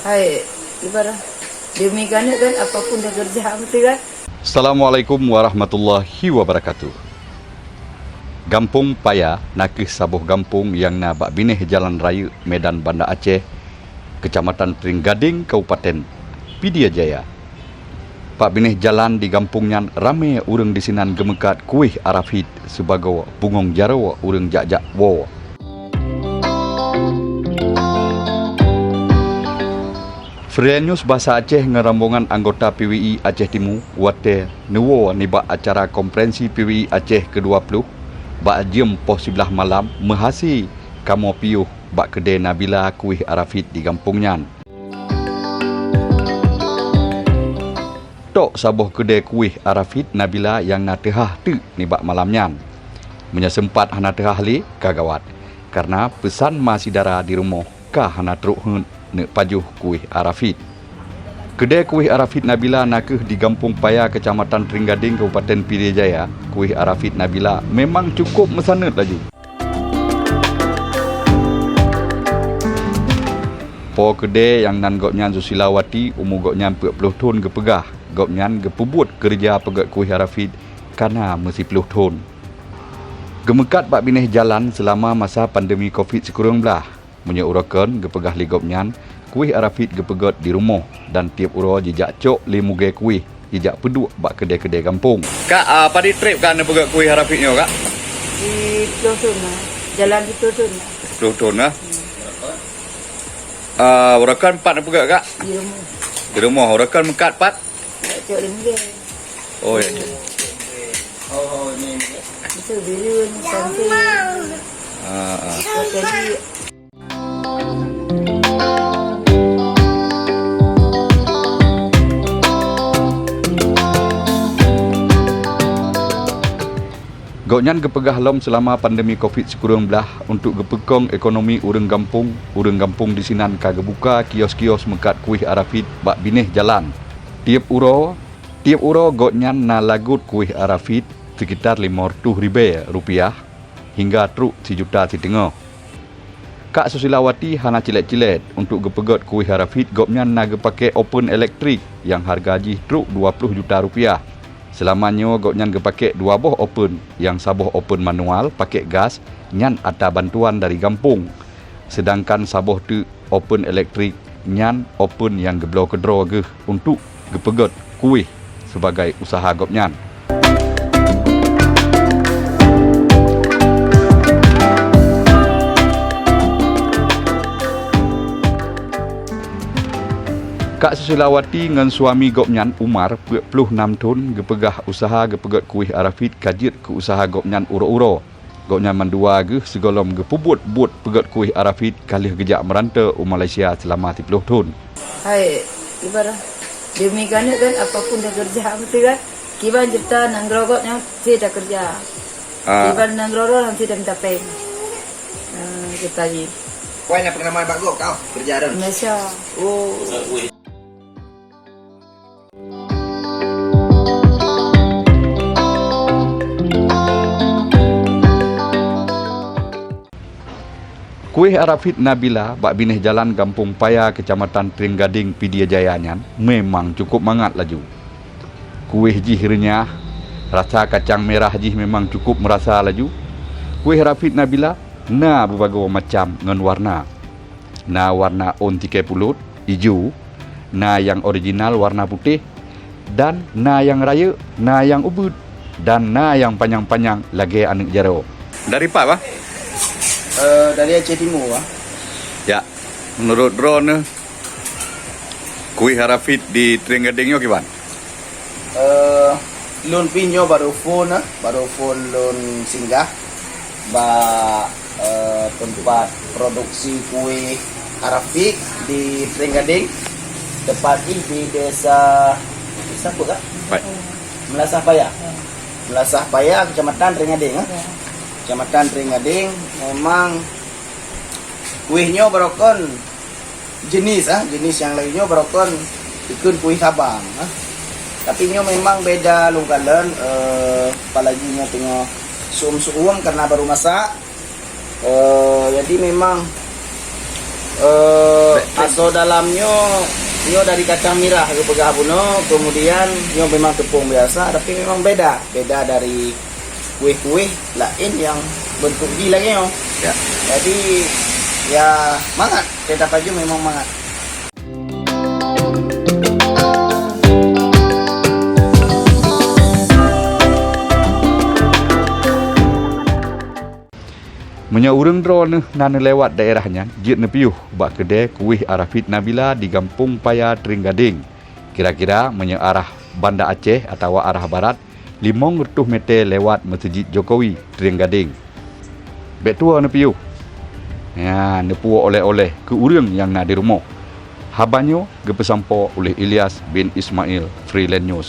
Hai, ibarat demikian kan apapun dah kerja betul kan. Assalamualaikum warahmatullahi wabarakatuh. Gampung Paya nakih sabuh gampung yang na bak bineh Jalan Raya Medan Banda Aceh, Kecamatan Tringgading, Kabupaten Pidia Jaya. Pak bineh jalan di gampungnya ramai urang di sinan gemekat kuih arafid sebagai bungong jarawa urang jak-jak wo. Free News Bahasa Aceh ngerambungan anggota PWI Aceh Timur wate nuwo nibak acara konferensi PWI Aceh ke-20 bak jam pos 11 malam mahasi kamo piuh bak kedai Nabila kuih arafid di kampungnya. Tok sabuh kedai kuih arafid Nabila yang natehah tu nibak malamnya. Menyesempat hana tehah li kagawat karena pesan masidara di rumah kah hana teruk nek pajuh kuih arafid. Kedai kuih arafid Nabila nakeh di Gampung Paya, Kecamatan Tringgading, Kabupaten Pidia Jaya. Kuih arafid Nabila memang cukup mesanut laju. Po kedai yang nan goknyan Susilawati umur goknyan 40 tahun gepegah. Goknyan gepubut kerja pegat kuih arafid karena mesti 10 tahun. Gemekat bak bineh jalan selama masa pandemi COVID-19. Menyeurakan gepegah ligopnyan kuih arafid gepegot di rumah dan tiap uro jejak cok limuge kuih jejak peduk bak kedai-kedai kampung. Kak, pada trip kan pegot kuih arafidnya kak? Di Pelutun lah, jalan di Pelutun lah. Pelutun lah. Urakan 4 nak pegot kak? Di rumah. Di rumah, urakan mekat 4? Cok lima. Oh ya. Oh ni. Itu bilun sampai. Jadi Goknyan gepegah lom selama pandemi COVID-19 untuk gepekong ekonomi urang kampung di sinan kagebuka kios-kios mekat kuih arafid bak bineh jalan. Tiap uro goknyan na lagut kuih arafid sekitar 500,000 rupiah hingga truk 1 juta setengah. Kak Susilawati hana cilet-cilet untuk gepegot kuih arafid goknyan na gepake open elektrik yang harga jih truk 20 juta rupiah. Selamanya goknyan gepake 2 boh open yang saboh open manual pakai gas nyan ada bantuan dari kampung. Sedangkan saboh tu open elektrik nyan open yang geblo kedro geh untuk gepegot kuih sebagai usaha goknyan. Kak Susilawati dengan suami goknyan Umar 46 tahun gepegah usaha gepegot kuih arafid kajit ke usaha goknyan uro-uro. Goknyan mandua ge segolom gepubut but pegot kuih arafid kalih gejak merantau Malaysia selama 30 tahun. hai, ibarat demikian kan apapun dah kerja betul kan. Kiban cerita nang grogotnya si dah kerja. Kiban nang grogot nanti dah minta pay. Kita lagi. Kau yang pernah main bagus kau kerja dah. Malaysia. Oh. Kuih arafid Nabila bak bineh jalan Gampung Paya, Kecamatan Tringgading, Pidia Jaya nyan memang cukup mangat laju. Kuih jih renyah, rasa kacang merah jih memang cukup merasa laju. Kuih arafid Nabila na berbagai macam ngan warna. Na warna on tikai pulut, hijau, na yang original warna putih, dan na yang raya, na yang ubud, dan na yang panjang-panjang lagi anak jaro. Dari Pak, Pak? Dari Aceh Timur lah. Ya, menurut drone kuih arafid di Tringgading gimana? Lun pinyo baru phone lun singgah ba tempat produksi kuih arafid di Tringgading, tepat di desa apa kak? Baik. Melasah Paya. Melasah Paya, Kecamatan Tringgading. Kecamatan Tringgading memang kuihnya berokon jenis yang lainnya berokon ikut kuih Sabang. Tapi nyo memang beda lungkalan, apalagi nyo tengah suum karena baru masak. Jadi memang Aso dalamnya nyo dari kacang merah ke pegah buno, kemudian nyo memang tepung biasa, tapi memang beda dari kuih-kuih lain yang bentuk gila nyo. Ya. Jadi ya mangat, tetap aja memang mangat. Menya urang dro nana lewat daerahnya, jit nepiuh bak kedai kuih Arafid Nabila di Kampung Paya Tringgading. Kira-kira menya arah Banda Aceh atau arah barat, 500 meter lewat Masjid Jokowi Tringgading. Bek tua nepiuh. Ya, nepu oleh-oleh ke urang yang nak di rumah. Habanyo gepesampo oleh Ilyas bin Ismail, Freelance News.